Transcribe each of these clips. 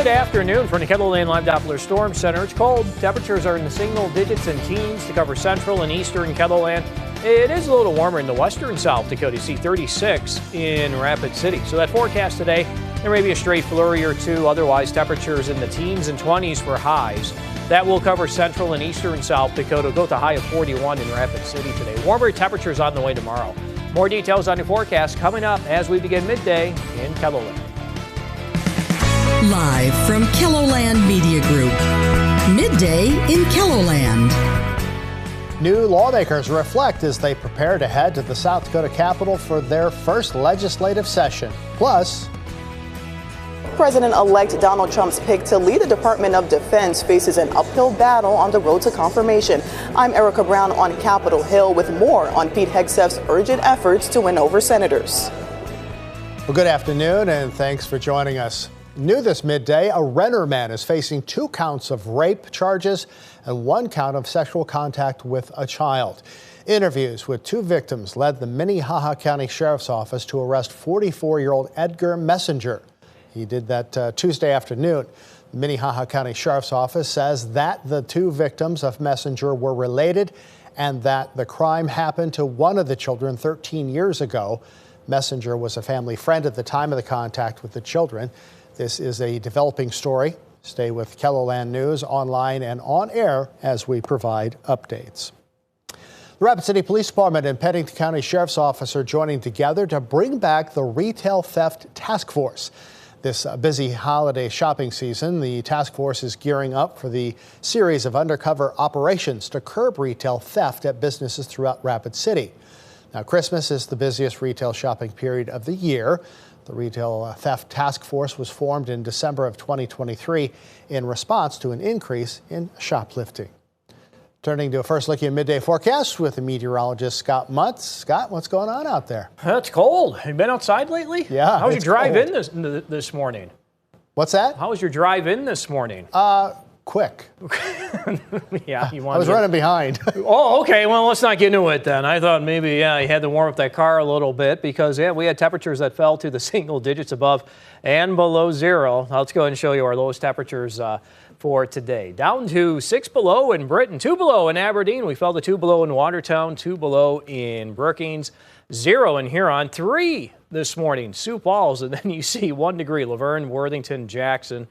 Good afternoon from the Kettleland Live Doppler Storm Center. It's cold. Temperatures are in the single digits and teens to cover central and eastern Kettleland. It is a little warmer in the western South Dakota. You see 36 in Rapid City. So that forecast today, there may be a stray flurry or two. Otherwise, temperatures in the teens and 20s for highs. That will cover central and eastern South Dakota. Go to a high of 41 in Rapid City today. Warmer temperatures on the way tomorrow. More details on your forecast coming up as we begin midday in Kettleland. Live from Kettleland Media Group, midday in Kettleland. New lawmakers reflect as they prepare to head to the South Dakota Capitol for their first legislative session. Plus, President-elect Donald Trump's pick to lead the Department of Defense faces an uphill battle on the road to confirmation. I'm Erica Brown on Capitol Hill with more on Pete Hegseth's urgent efforts to win over senators. Well, good afternoon and thanks for joining us. New this midday, a Renner man is facing 2 counts of rape charges and 1 count of sexual contact with a child. Interviews with 2 victims led the Minnehaha County Sheriff's Office to arrest 44-year-old Edgar Messenger. He did that Tuesday afternoon. The Minnehaha County Sheriff's Office says that the 2 victims of Messenger were related and that the crime happened to one of the children 13 years ago. Messenger was a family friend at the time of the contact with the children. This is a developing story. Stay with Kettleland News online and on air as we provide updates. The Rapid City Police Department and Pennington County Sheriff's Office are joining together to bring back the Retail Theft Task Force. This busy holiday shopping season, the task force is gearing up for the series of undercover operations to curb retail theft at businesses throughout Rapid City. Now, Christmas is the busiest retail shopping period of the year. The Retail Theft Task Force was formed in December of 2023 in response to an increase in shoplifting. Turning to a first look at midday forecast with the meteorologist Scott Mutz. Scott, what's going on out there? It's cold. Have you been outside lately? Yeah. How was your drive in this morning? What's that? How was your drive in this morning? Quick. Yeah, I was running behind. Oh, okay. Well, let's not get into it then. I thought maybe, you had to warm up that car a little bit because, we had temperatures that fell to the single digits above and below zero. Now, let's go ahead and show you our lowest temperatures for today. Down to 6 below in Britain, 2 below in Aberdeen. We fell to 2 below in Watertown, 2 below in Brookings, 0 in Huron, 3 this morning, Sioux Falls, and then you see 1 degree, Laverne, Worthington, Jackson,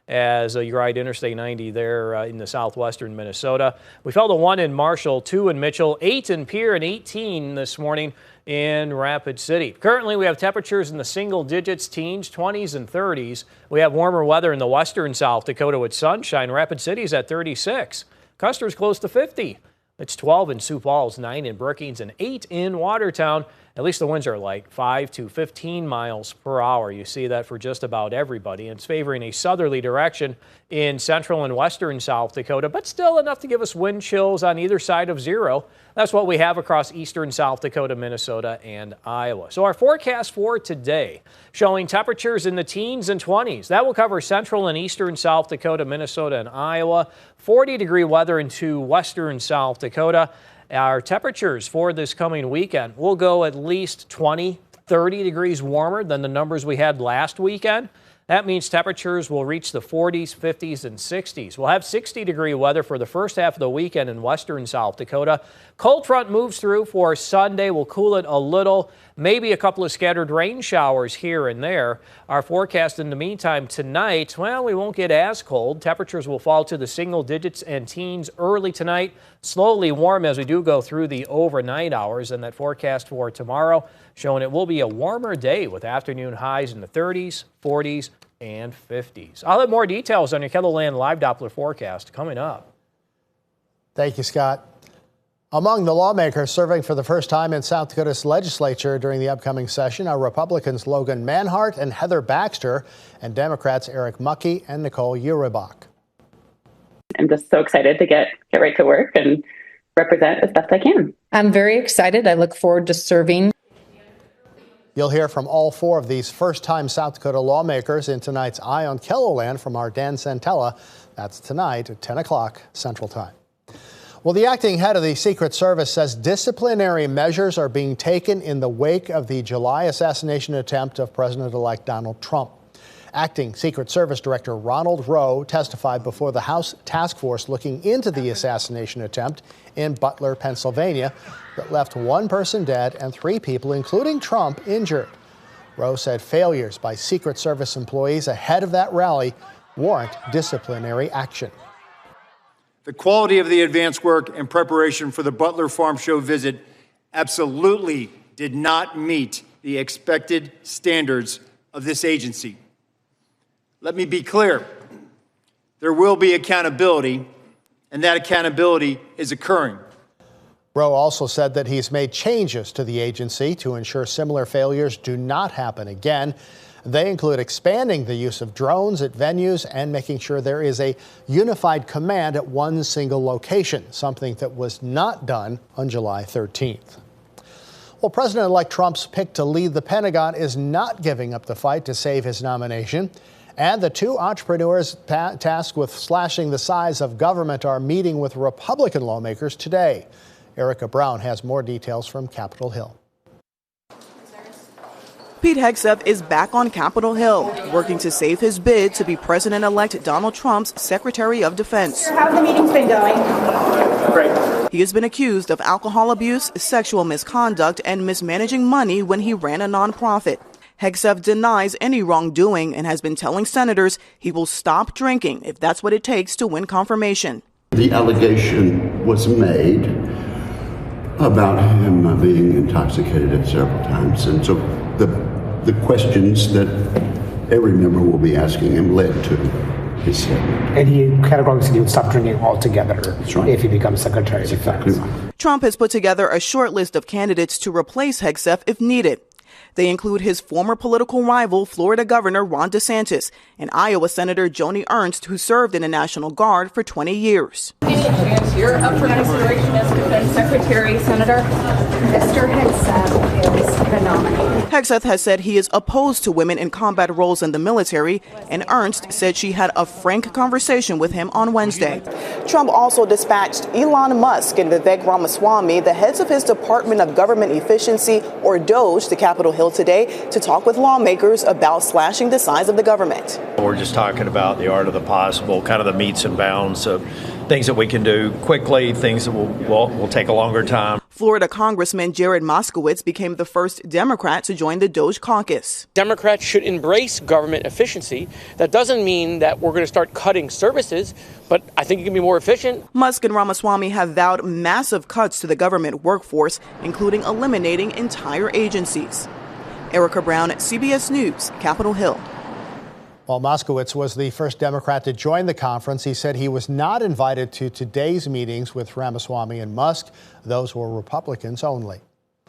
as you ride Interstate 90 there in the southwestern Minnesota. We fell to 1 in Marshall, 2 in Mitchell, 8 in Pierre, and 18 this morning in Rapid City. Currently, we have temperatures in the single digits, teens, 20s, and 30s. We have warmer weather in the western South Dakota with sunshine. Rapid City's at 36. Custer's close to 50. It's 12 in Sioux Falls, 9 in Brookings, and 8 in Watertown. At least the winds are like 5 to 15 miles per hour. You see that for just about everybody. And it's favoring a southerly direction in central and western South Dakota, but still enough to give us wind chills on either side of zero. That's what we have across eastern South Dakota, Minnesota, and Iowa. So our forecast for today showing temperatures in the teens and 20s. That will cover central and eastern South Dakota, Minnesota, and Iowa. 40-degree weather into western South Dakota. Our temperatures for this coming weekend will go at least 20, 30 degrees warmer than the numbers we had last weekend. That means temperatures will reach the 40s, 50s, and 60s. We'll have 60-degree weather for the first half of the weekend in western South Dakota. Cold front moves through for Sunday. We'll cool it a little, maybe a couple of scattered rain showers here and there. Our forecast in the meantime tonight, well, we won't get as cold. Temperatures will fall to the single digits and teens early tonight. Slowly warm as we do go through the overnight hours. And that forecast for tomorrow showing it will be a warmer day with afternoon highs in the 30s, 40s, and 50s. I'll have more details on your Kettleland Live Doppler forecast coming up. Thank you, Scott. Among the lawmakers serving for the first time in South Dakota's legislature during the upcoming session are Republicans Logan Manhart and Heather Baxter and Democrats Eric Muckey and Nicole Uribach. I'm just so excited to get right to work and represent as best I can. I'm very excited. I look forward to serving. You'll hear from all 4 of these first-time South Dakota lawmakers in tonight's Eye on Kettleland from our Dan Santella. That's tonight at 10 o'clock Central Time. Well, the acting head of the Secret Service says disciplinary measures are being taken in the wake of the July assassination attempt of President-elect Donald Trump. Acting Secret Service Director Ronald Rowe testified before the House task force looking into the assassination attempt in Butler, Pennsylvania, that left one person dead and 3 people, including Trump, injured. Rowe said failures by Secret Service employees ahead of that rally warrant disciplinary action. The quality of the advance work and preparation for the Butler Farm Show visit absolutely did not meet the expected standards of this agency. Let me be clear. There will be accountability, and that accountability is occurring. Rowe also said that he's made changes to the agency to ensure similar failures do not happen again. They include expanding the use of drones at venues and making sure there is a unified command at one single location, something that was not done on July 13th. Well, President-elect Trump's pick to lead the Pentagon is not giving up the fight to save his nomination. And the 2 entrepreneurs tasked with slashing the size of government are meeting with Republican lawmakers today. Erica Brown has more details from Capitol Hill. Pete Hegseth is back on Capitol Hill, working to save his bid to be President-elect Donald Trump's Secretary of Defense. How's the meetings been going? Great. He has been accused of alcohol abuse, sexual misconduct, and mismanaging money when he ran a nonprofit. Hegseth denies any wrongdoing and has been telling senators he will stop drinking if that's what it takes to win confirmation. The allegation was made about him being intoxicated at several times, and so the questions that every member will be asking him led to his statement. And he categorically said he would stop drinking altogether. That's right. If he becomes Secretary of Defense. Exactly right. Trump has put together a short list of candidates to replace Hegseth if needed. They include his former political rival, Florida Governor Ron DeSantis, and Iowa Senator Joni Ernst, who served in the National Guard for 20 years. Any chance you're up for consideration as Defense Secretary, Senator? Mr. Hegseth is the nominee. Hegseth has said he is opposed to women in combat roles in the military, and Ernst said she had a frank conversation with him on Wednesday. Trump also dispatched Elon Musk and Vivek Ramaswamy, the heads of his Department of Government Efficiency, or DOGE, to Capitol Hill today to talk with lawmakers about slashing the size of the government. We're just talking about the art of the possible, kind of the metes and bounds of things that we can do quickly, things that will take a longer time. Florida Congressman Jared Moskowitz became the first Democrat to join the DOGE caucus. Democrats should embrace government efficiency. That doesn't mean that we're going to start cutting services, but I think it can be more efficient. Musk and Ramaswamy have vowed massive cuts to the government workforce, including eliminating entire agencies. Erica Brown at CBS News, Capitol Hill. While Moskowitz was the first Democrat to join the conference, he said he was not invited to today's meetings with Ramaswamy and Musk. Those were Republicans only.